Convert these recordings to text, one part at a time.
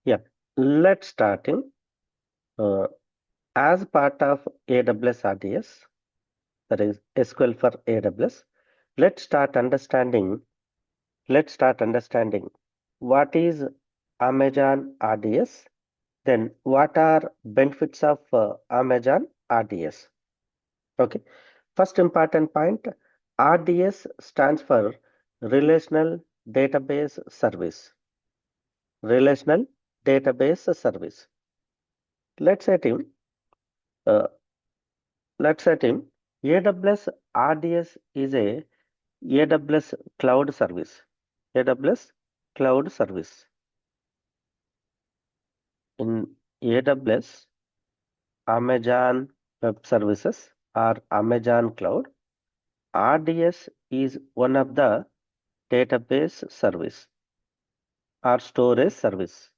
Yeah, let's start in. Uh, as part of AWS RDS, that is SQL for AWS, let's start understanding. Let's start understanding what is Amazon RDS. Then what are benefits of Amazon RDS? Okay. First important point, RDS stands for Relational Database Service. Relational Database Service. Let's set him. Uh, let's set him. AWS RDS is a AWS cloud service. AWS cloud service. In AWS, Amazon Web Services or Amazon Cloud, RDS is one of the database service or storage service.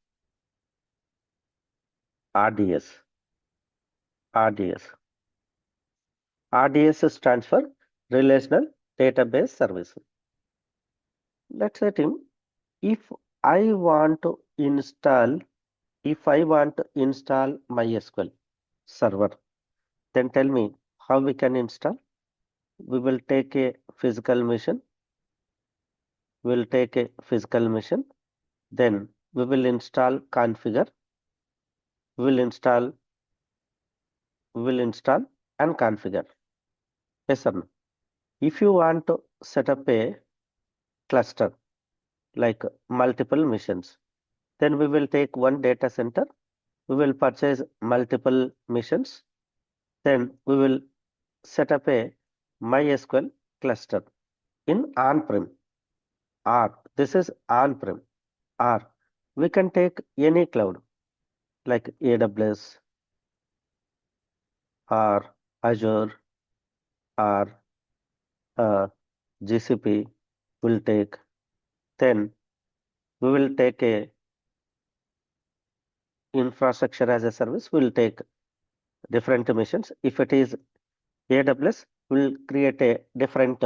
RDS. RDS. RDS stands for Relational Database Service. Let's set him. If I want to install, if I want to install MySQL server, then tell me how we can install. We will take a physical machine. We'll take a physical machine. Then we will install configure. We will install. We will install and configure. Yes or no? If you want to set up a cluster like multiple machines, then we will take one data center. We will purchase multiple machines. Then we will set up a MySQL cluster in on-prem, or this is on-prem, or we can take any cloud like AWS or Azure or GCP will take. Then we will take a infrastructure as a service. We will take different missions. If it is AWS, we'll create a different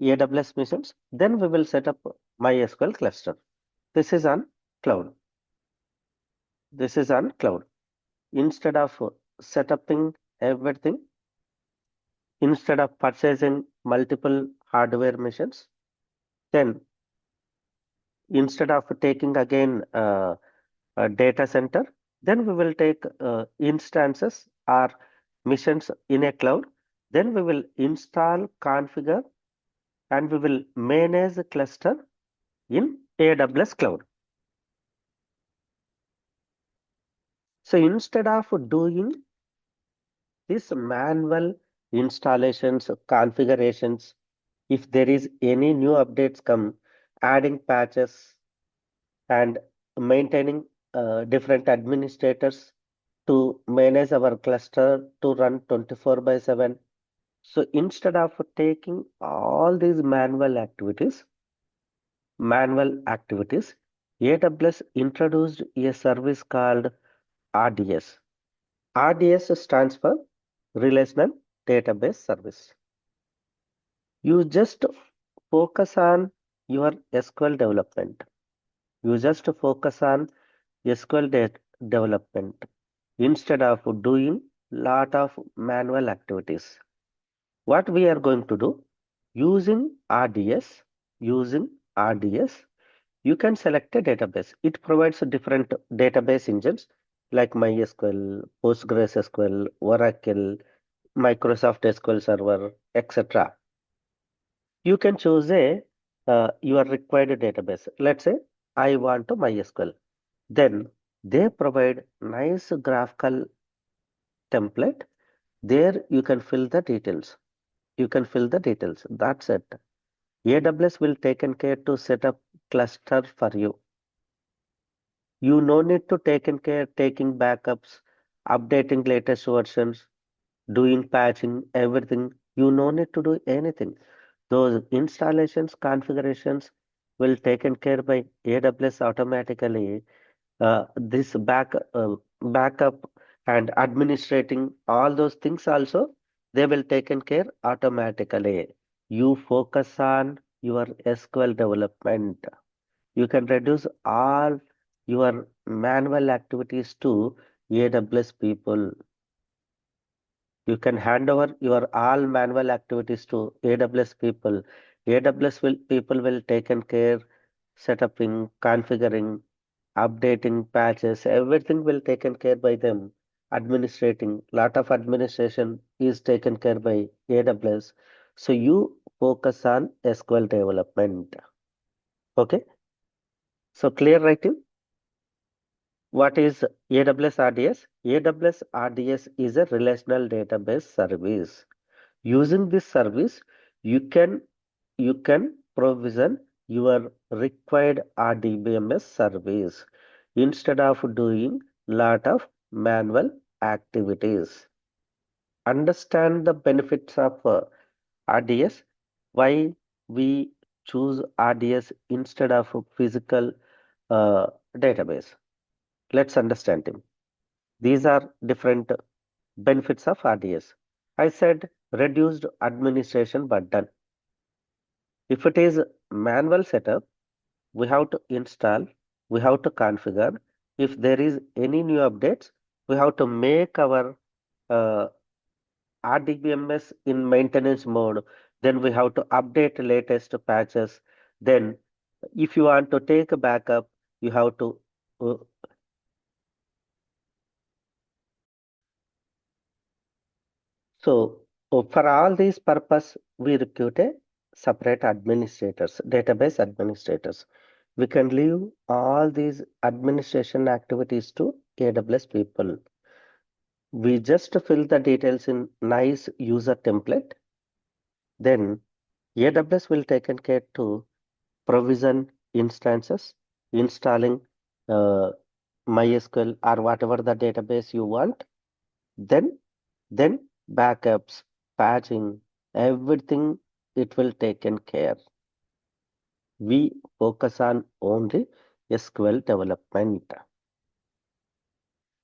AWS missions. Then we will set up MySQL cluster. This is on cloud. This is on cloud. Instead of setting everything, instead of purchasing multiple hardware machines, then instead of taking again a data center, then we will take instances or missions in a cloud. Then we will install, configure, and we will manage the cluster in AWS cloud. So instead of doing this manual installations, configurations, if there is any new updates come, adding patches and maintaining different administrators to manage our cluster to run 24/7. So instead of taking all these manual activities, AWS introduced a service called RDS. RDS stands for Relational Database Service. You just focus on your SQL development. You just focus on SQL development instead of doing lot of manual activities. What we are going to do using RDS, you can select a database. It provides different database engines like MySQL, PostgreSQL, Oracle, Microsoft SQL Server, etc. You can choose a your required database. Let's say I want to MySQL. Then they provide nice graphical template. There you can fill the details. You can fill the details. That's it. AWS will take care to set up cluster for you. You no need to taking backups, updating latest versions, doing patching, everything. You no need to do anything. Those installations, configurations will taken care by AWS automatically. This backup and administrating all those things also, they will taken care automatically. You focus on your SQL development. You can reduce all your manual activities to AWS people. You can hand over your all manual activities to AWS people. People will taken care, setuping, configuring, updating patches, everything will taken care by them. Administrating, lot of administration is taken care by AWS. So you focus on SQL development. Okay. So clear, right? Team? What is AWS RDS? AWS RDS is a relational database service. Using this service, you can provision your required RDBMS service instead of doing lot of manual activities. Understand the benefits of RDS, why we choose RDS instead of a physical database. Let's understand them. These are different benefits of RDS. I said reduced administration burden. If it is manual setup, we have to install, we have to configure. If there is any new updates, we have to make our uh, RDBMS in maintenance mode. Then we have to update latest patches. Then if you want to take a backup, you have to. uh, for all these purpose, we recruit a separate administrators, database administrators. We can leave all these administration activities to AWS people. We just fill the details in nice user template. Then AWS will take care to provision instances, installing uh, MySQL or whatever the database you want. Then, then backups, patching, everything it will taken care. We focus on only SQL development.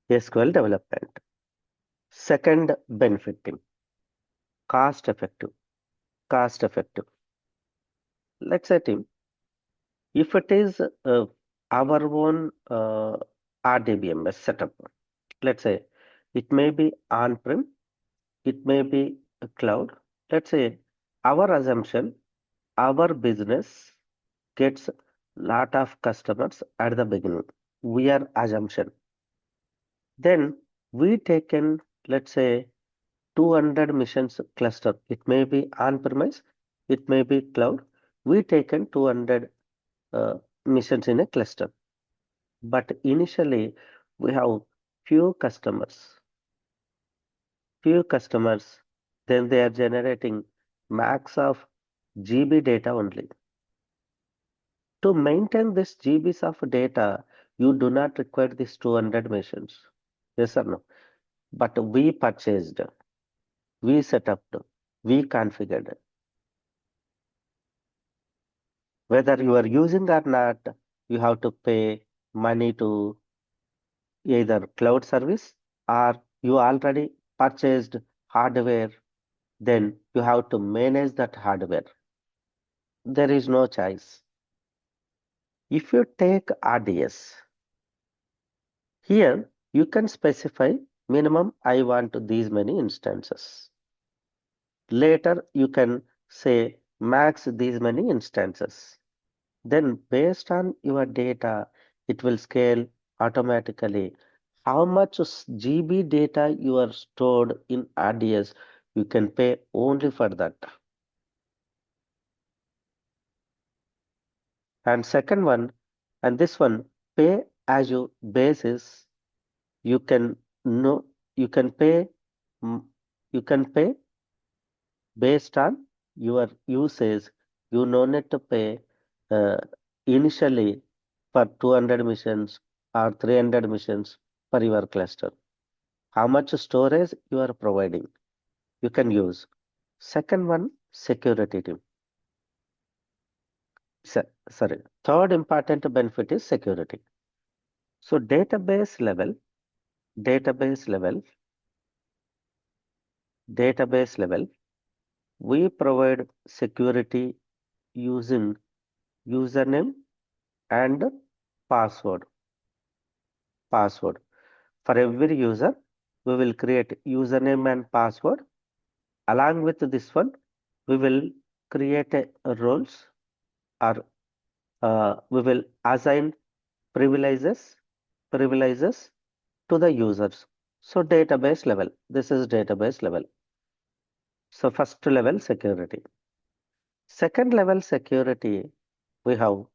SQL development. Second benefit team, cost effective. Cost effective. Let's say team, if it is our own RDBMS setup, let's say it may be on-prem, it may be a cloud. Let's say our assumption, our business gets lot of customers at the beginning. We are assumption. Then we taken, let's say 200 missions cluster. It may be on-premise, it may be cloud. We taken 200 missions in a cluster. But initially, we have few customers, few customers. Then they are generating max of GB data only. To maintain this GBs of data, you do not require these 200 machines. Yes or no? But we purchased, we set up, we configured. Whether you are using or not, you have to pay money to either cloud service or you already purchased hardware, then you have to manage that hardware. There is no choice. If you take RDS, here you can specify minimum I want these many instances. Later you can say max these many instances. Then based on your data, it will scale automatically. How much GB data you are stored in RDS, you can pay only for that. And second one, and this one, pay as you basis, you can know, you can pay, mm, you can pay based on your usage. You no need to pay uh, initially for 200 missions or 300 missions for your cluster. How much storage you are providing, you can use. Second one, security team. Sorry. Third important benefit is security. So database level, database level, we provide security using username and password. password. For every user, we will create username and password. Along with this one, we will create a roles, or we will assign privileges privileges to the users. So database level. This is database level. So first level security. Second level security, we have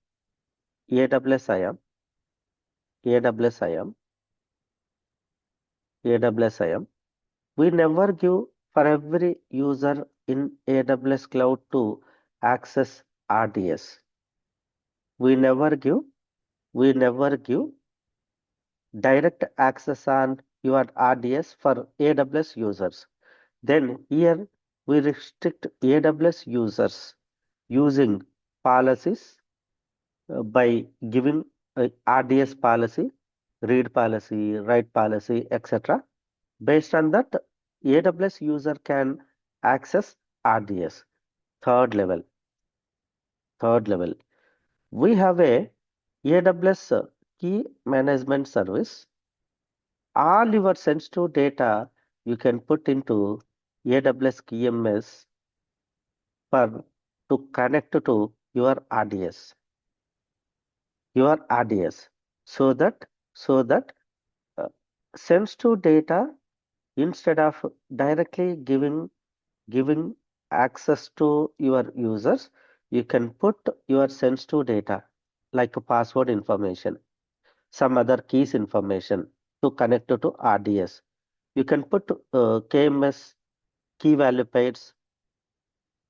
AWS IAM, AWS IAM, AWS IAM. We never give for every user in AWS cloud to access RDS. We never give, we never give direct access on your RDS for AWS users. Then here we restrict AWS users using policies by giving a RDS policy, read policy, write policy, etc. Based on that, AWS user can access RDS. Third level, third level. We have a AWS key management service. All your sensitive data you can put into AWS KMS for to connect to your RDS, so that uh, sensitive data, instead of directly giving access to your users, you can put your sensitive data like password information, some other keys information to connect to RDS. You can put KMS, key value pairs,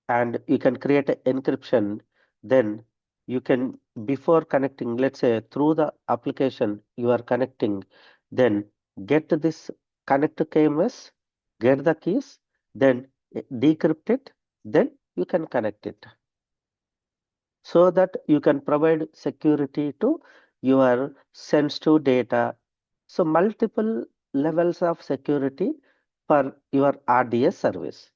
and you can create an encryption. Then you can, before connecting, let's say through the application you are connecting, then get this, connect to KMS, get the keys, then decrypt it, then you can connect it, so that you can provide security to your sensitive data. So multiple levels of security for your RDS service.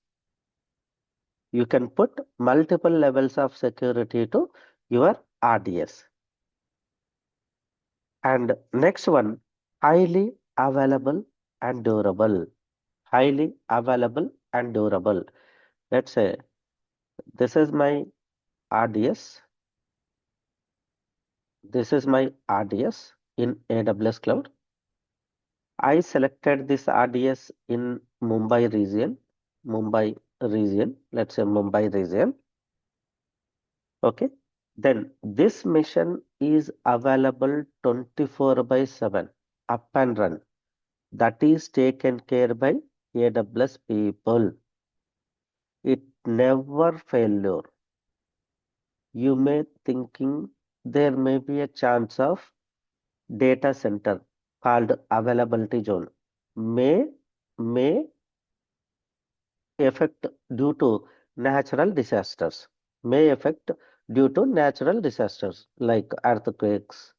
You can put multiple levels of security to your RDS. And next one, highly available and durable. Highly available and durable. Let's say this is my RDS. This is my RDS in AWS Cloud. I selected this RDS in Mumbai region. Mumbai region. Let's say Mumbai region. Okay. Then this mission is available 24 by 7, up and run. That is taken care by AWS people. It never failure. You may thinking there may be a chance of data center called availability zone may affect due to natural disasters. May affect due to natural disasters like earthquakes,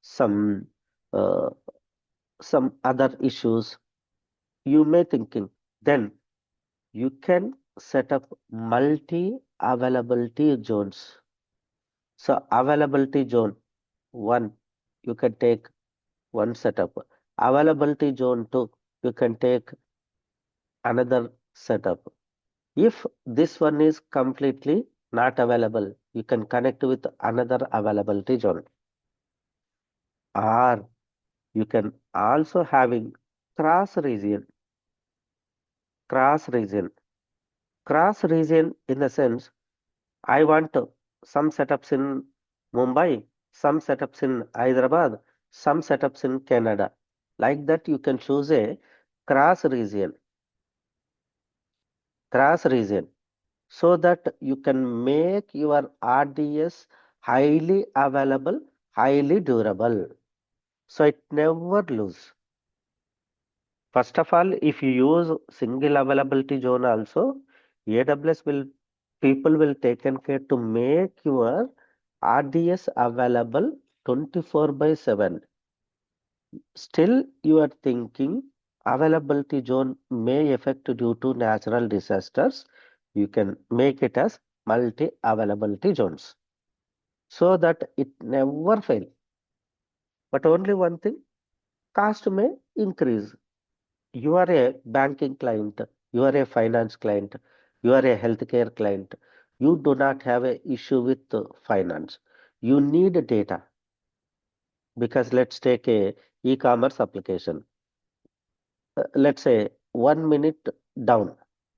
some uh, some other issues. You may thinking, then you can set up multi availability zones. So availability zone 1, you can take one setup. Availability zone 2, you can take another setup. If this one is completely not available, you can connect with another availability zone. Or you can also having cross region, cross region, cross region in the sense, I want some setups in Mumbai, some setups in Hyderabad, some setups in Canada. Like that, you can choose a cross region, cross region, so that you can make your RDS highly available, highly durable. So it never lose. First of all, if you use single availability zone also, AWS will, people will taken care to make your RDS available 24 by 7. Still you are thinking availability zone may affect due to natural disasters. You can make it as multi availability zones so that it never fail. But only one thing, Cost may increase. You are a banking client, you are a finance client, you are a healthcare client. You do not have a issue with finance. You need data because let's take a e-commerce application. Let's say 1 minute down,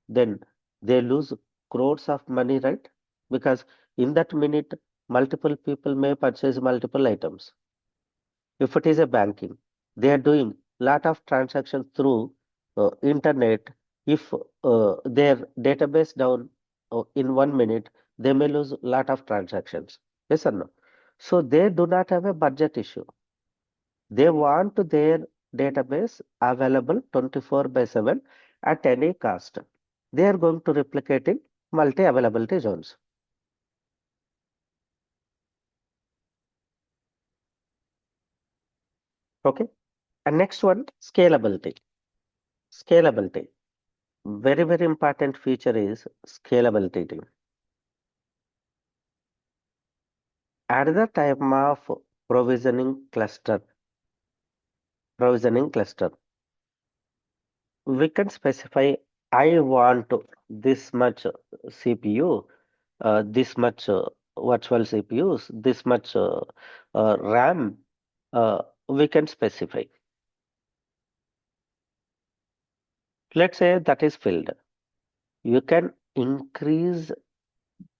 then they lose crores of money, right? Because in that minute, multiple people may purchase multiple items. If it is a banking, they are doing lot of transactions through internet. If their database down in 1 minute, they may lose lot of transactions. Yes or no? So they do not have a budget issue. They want their database available 24 by 7 at any cost. They are going to replicate in multi-availability zones. Okay. And next one, scalability. Scalability. Very, very important feature is scalability. Another type of provisioning cluster, provisioning cluster. We can specify I want this much CPU, this much virtual CPUs, this much RAM. We can specify. Let's say that is filled. You can increase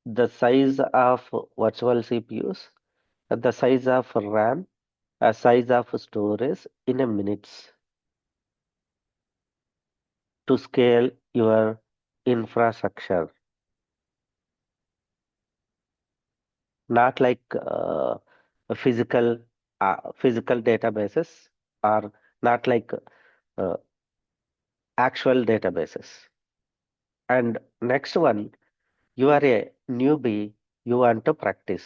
the size of virtual CPUs, the size of RAM, a size of storage in a minutes to scale your infrastructure. Not like physical physical databases or not like uh, actual databases. And next one, you are a newbie, you want to practice.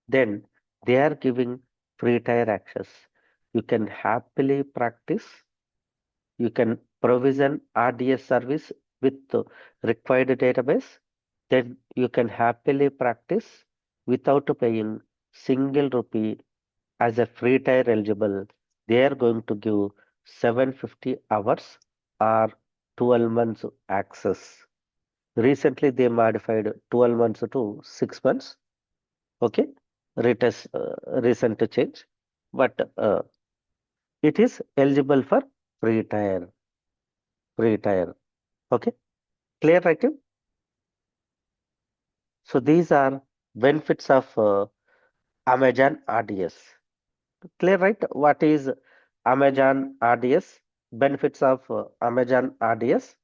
Then they are giving free tier access. You can happily practice. You can provision RDS service with the required database. Then you can happily practice without paying single rupee as a free tier eligible. They are going to give 750 hours or 12 months access. Recently, they modified 12 months to 6 months. Okay, retest, recent change, but it is eligible for free tier. Free tier. Okay, clear, right? So these are benefits of Amazon RDS. Clear, right? What is Amazon RDS? Benefits of Amazon RDS.